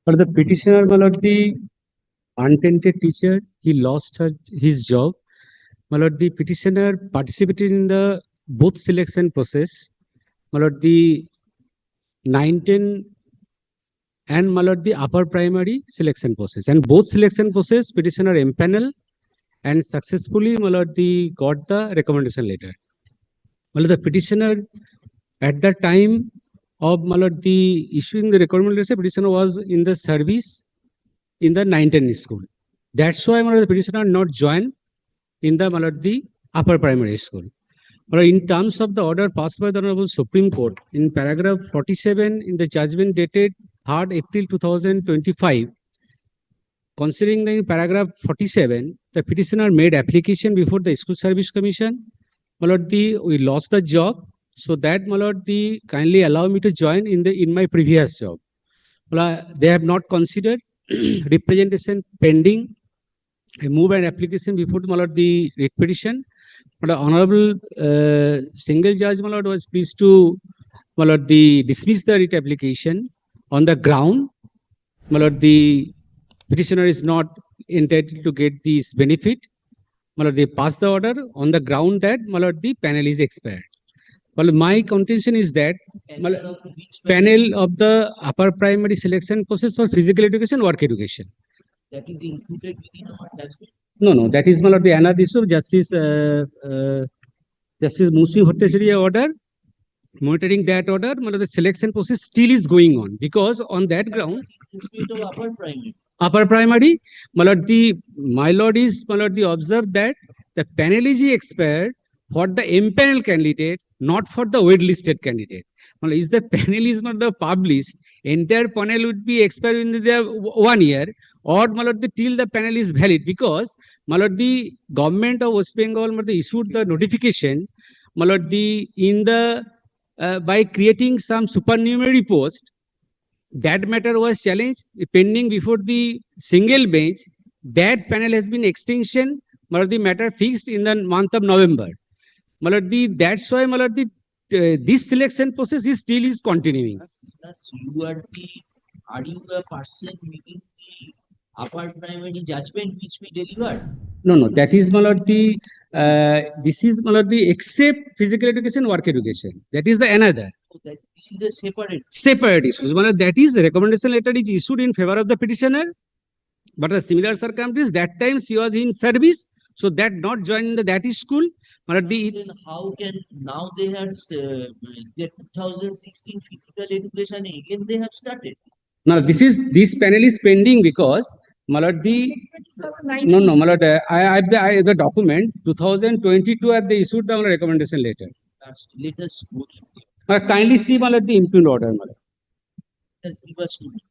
For the petitioner, my lord, the untainted teacher, he lost his job. My lord, the petitioner participated in the both selection process. My lord, the 910 and my lord, the upper primary selection process. And both selection process, petitioner empanel and successfully, my lord, the got the recommendation letter. My lord, the petitioner at the time of my lord, the issuing the recommendation letter, petitioner was in the service in the 910 school. That's why my lord, the petitioner not joined in the my lord, the upper primary school. But in terms of the order passed by the Honorable Supreme Court, in paragraph 47 in the judgment dated 3rd April 2025, considering the paragraph 47, the petitioner made application before the School Service Commission. My lord, we lost the job, so that my lord, kindly allow me to join in my previous job. Well, they have not considered representation pending. I move an application before my lord, the writ petition. But the Honorable single judge, my lord, was pleased to my lord, dismiss the writ application on the ground. My lord, the petitioner is not entitled to get this benefit. My lord, they pass the order on the ground that my lord, the panel is expired. Well, my contention is that panel of the upper primary selection process for physical education, work education. That is included within our judgment. No, that is my lord, the analysis of Justice Musmi Bhattacharya order. Monitoring that order, my lord, the selection process still is going on, because on that ground, upper primary, my lord, the observed that the panel is expired for the empanel candidate, not for the waitlisted candidate. Well, is the panel is not the published, entire panel would be expired in the 1 year, or my lord, till the panel is valid, because my lord, the government of West Bengal issued the notification, my lord, in the by creating some supernumerary post. That matter was challenged pending before the single bench. That panel has been extension, my lord, the matter fixed in the month of November. My lord, that's why my lord, this selection process is still is continuing. Plus, are you the person making the upper primary judgment which we delivered? No, that is my lord, this is my lord, except physical education, work education. That is the another. This is a separate issues. My lord, that is the recommendation letter is issued in favor of the petitioner, but the similar circumstances, that time she was in service, so that not joined that school. Then how can now they had their 2016 physical education again they have started? No, this panel is pending because my lord, my lord, I have the document 2022 have they issued the recommendation letter. Let us go through. Kindly see my lord, the impugned order, my lord. Just give us 2 minutes.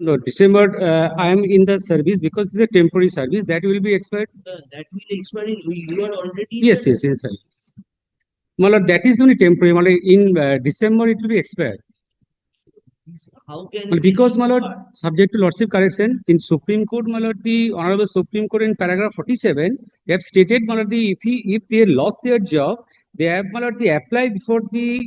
No, December, I am in the service because it's a temporary service that will be expired. That will expire. You are already yes, in service. My lord, that is only temporary. My lord, in December it will be expired. How can because my lord, subject to lordship correction in Supreme Court, my lord, the Honorable Supreme Court in paragraph 47, they have stated, my lord, if they lost their job, they have, my lord, they apply before the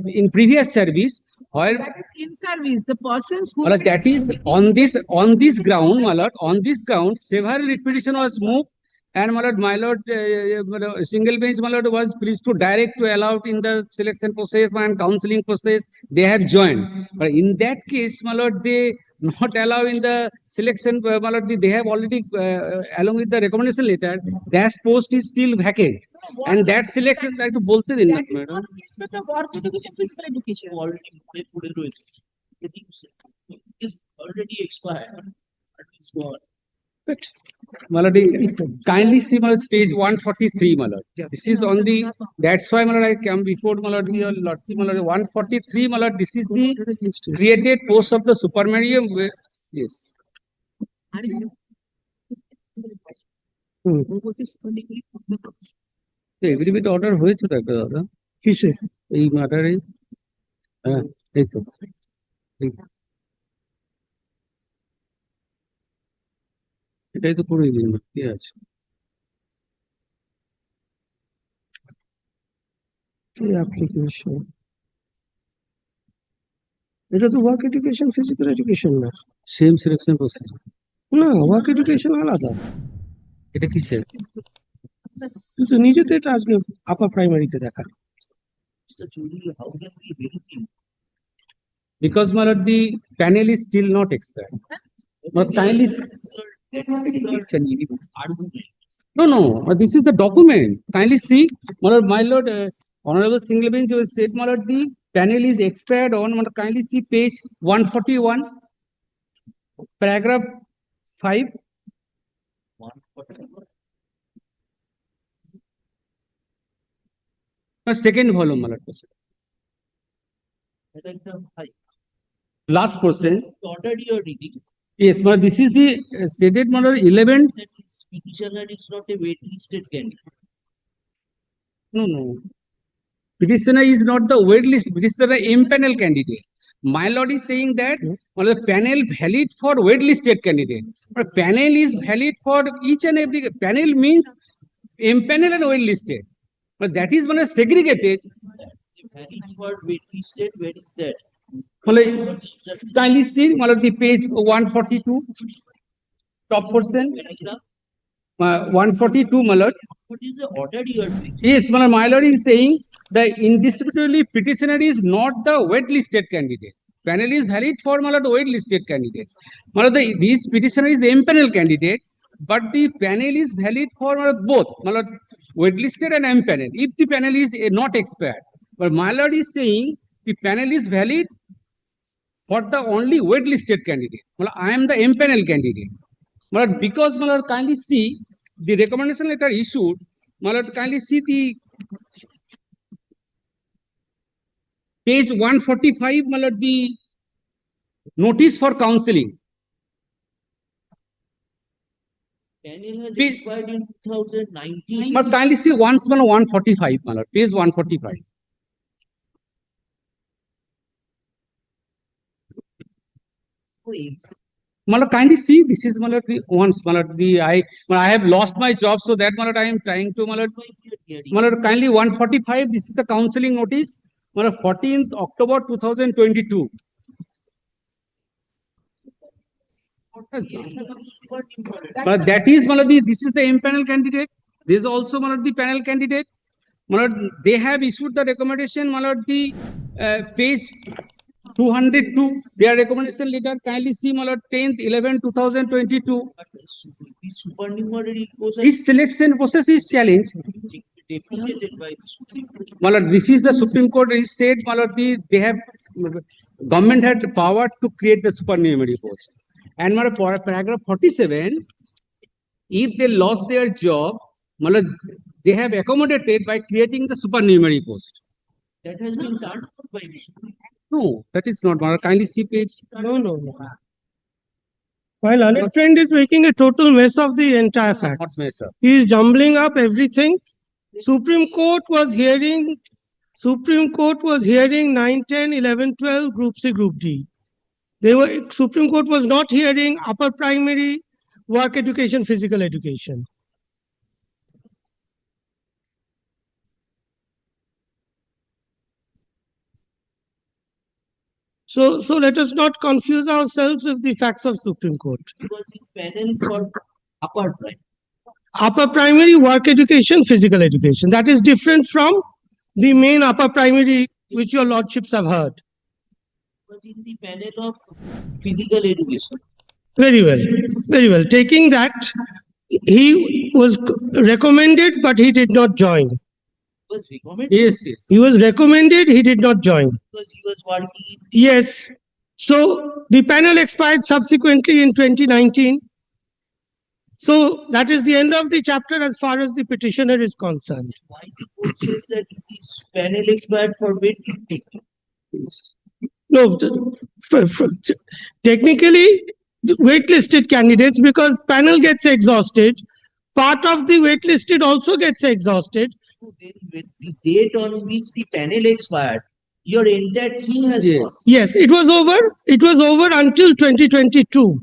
in previous service. While that is in service, the persons who that is on this ground, my lord, on this ground, several repetition was moved, and my lord, single bench, my lord, was pleased to direct to allow in the selection process and counseling process. They have joined, but in that case, my lord, they not allow in the selection. My lord, they have already along with the recommendation letter, that post is still vacant. And that selection like to bolte din na madam. Work education, physical education. Already is already expired. It's gone. Malady, kindly see my page 143, Malad. This is on the, that's why Malad I come before Malad, your Lordship Malad, 143, Malad, this is the created post of the supermarium. Yes. Agreement order হয়েছে তো একটা দাদা কিসে এই ম্যাটারে হ্যাঁ এই তো এটাই তো পুরো এগ্রিমেন্ট কি আছে অ্যাপ্লিকেশন এটা তো ওয়ার্ক এডুকেশন ফিজিক্যাল এডুকেশন না। Same selection process. না, ওয়ার্ক এডুকেশন আলাদা। এটা কিসের? তুই তো নিজে তো এটা আজকে আপার প্রাইমারিতে দেখা। Mr. Chudhary, how can we verify? Because my lord, the panel is still not expired. But kindly Argument. no, this is the document. Kindly see, my lord, honorable single bench was said, my lord, the panel is expired on, my lord, kindly see page 141, paragraph 5. 141. Second volume, my lord. That is the high. Last portion. The order you are reading, Yes, my lord, this is the stated, my lord, 11. that is petitioner is not a waitlisted candidate. No. Petitioner is not the wait list, petitioner is impanel candidate. My lord is saying that well, the panel valid for wait listed candidate. But panel is valid for each and every panel means impanel and wait listed. But that is one segregated. Valid for waitlisted, where is that? Well, kindly see the page 142, top portion, Paragraph. 142, my lord. What is the order you are doing? Yes, my lord is saying the indisputably petitioner is not the wait listed candidate. Panel is valid for my lord wait listed candidate. My lord, this petitioner is impanel candidate, but the panel is valid for my lord, both my lord wait listed and impanel. If the panel is not expired, but my lord is saying the panel is valid for the only wait listed candidate. My lord, I am the impanel candidate. My lord, because my lord, kindly see the recommendation letter issued. My lord, kindly see the page 145, my lord, the notice for counseling. Panel has Please. expired in 2019. But kindly see once, my lord, 145, my lord, page 145. Please. My lord, kindly see, this is my lord, the once, my lord, I have lost my job, so that my lord, I am trying to, my lord, my lord, kindly 145, this is the counseling notice, my lord, 14th October 2022. But that is one of the, this is the impanel candidate. This is also one of the panel candidate. My lord, they have issued the recommendation, my lord, the page 202, their recommendation letter, kindly see, my lord, 10th 11/2022. This supernumerary process This selection process is challenged. deprecated by the Supreme Court. My lord, this is the Supreme Court is said, my lord, they have, government had the power to create the supernumerary post. And my lord, paragraph 47, if they lost their job, my lord, they have accommodated by creating the supernumerary post. That has been done by the Supreme Court. No, that is not, my lord, kindly see page. No. While Lalit Trend is making a total mess of the entire Not facts. mess up. He is jumbling up everything. Supreme Court was hearing 9, 10, 11, 12, Group C, Group D. Supreme Court was not hearing upper primary, work education, physical education. So let us not confuse ourselves with the facts of Supreme Court. Because in panel for upper primary. Upper primary, work education, physical education. That is different from the main upper primary, which your lordships have heard. Was in the panel of physical education. Very well. Taking that, he was recommended, but he did not join. Was recommended Yes. He was recommended, he did not join. because he was working in Yes. So the panel expired subsequently in 2019. So that is the end of the chapter as far as the petitioner is concerned. why the court says that this panel expired for waitlifting. No, technically, waitlisted candidates, because panel gets exhausted, part of the waitlisted also gets exhausted. Then with the date on which the panel expired, your entire thing has Yes. gone. Yes, it was over. It was over until 2022,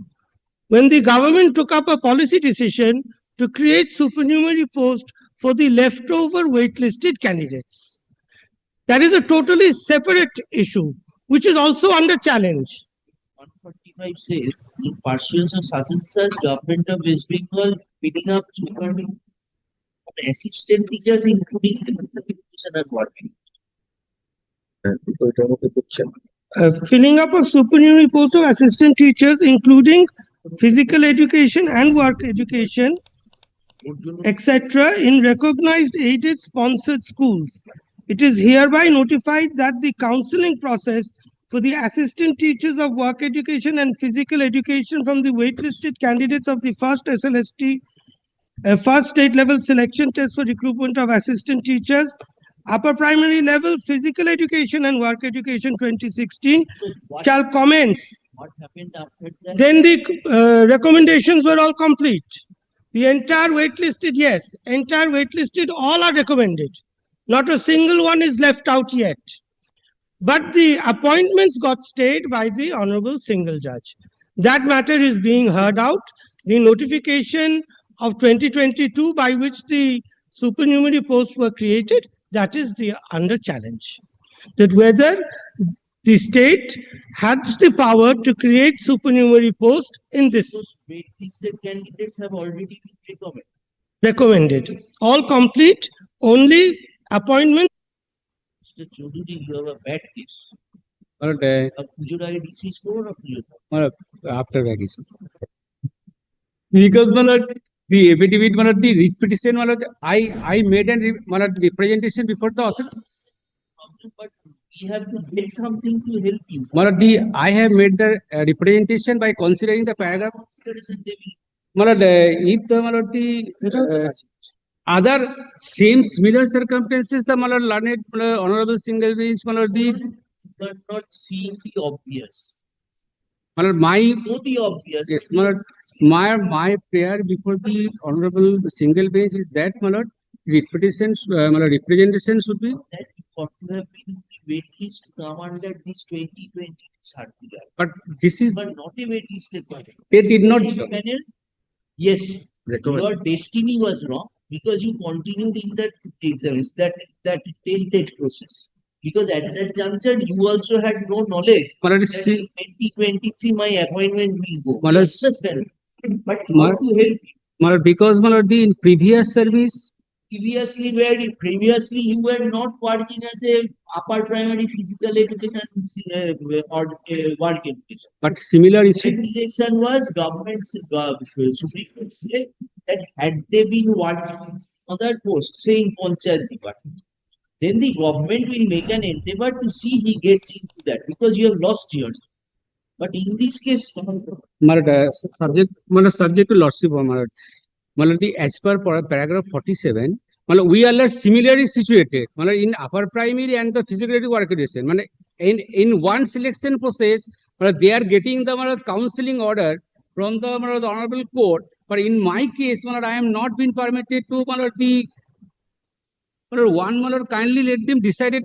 when the government took up a policy decision to create supernumerary post for the leftover waitlisted candidates. That is a totally separate issue, which is also under challenge. 145 says, in pursuance of such and such, government of West Bengal filling up superintendent assistant teachers, including education and working. Filling up of supernumerary posts of assistant teachers, including physical education and work education, etc., in recognized aided sponsored schools. It is hereby notified that the counseling process for the assistant teachers of work education and physical education from the waitlisted candidates of the first SLST, first state level selection test for recruitment of assistant teachers, upper primary level physical education and work education 2016 So what, shall commence. what happened after that? Then the recommendations were all complete. The entire waitlisted, yes, entire waitlisted, all are recommended. Not a single one is left out yet. But the appointments got stayed by the Honorable Single Judge. That matter is being heard out. The notification of 2022 by which the supernumerary posts were created, that is the under challenge. That whether the state has the power to create supernumerary posts in this Those waitlisted candidates have already been recommended. All complete, only appointment. Mr. Chaudhary, you have a bad case. But A Gujarat DC score or after vacation. Because the affidavit, the repetition, I made a representation before the author. but we have to get something to help you. I have made the representation by considering the paragraph. Consideration they will If the other same similar circumstances, the learned honorable single bench, the but not seeing the obvious. my Know the obvious. yes, my prayer before the honorable single bench is that representation should be. That got to have been the wait list to come under this 2020 circular. But this is But not a wait listed panel. they did not. Panel, yes, your destiny was wrong because you continued in that exams, that tainted process. Because at that juncture, you also had no knowledge that in 2023 my appointment will go. But how to help you? Because in previous service, Previously you were not working as a upper primary physical education or work education. but similar issue. That election was government's Supreme Court said that had they been working in other posts, say in Panchayat department, then the government will make an endeavor to see he gets into that because you have lost your. But in this case, subject to lordship, as per paragraph 47, we are similarly situated in upper primary and the physical work education. In one selection process, they are getting the counseling order from the honorable court. But in my case, I am not been permitted to kindly let them decide it.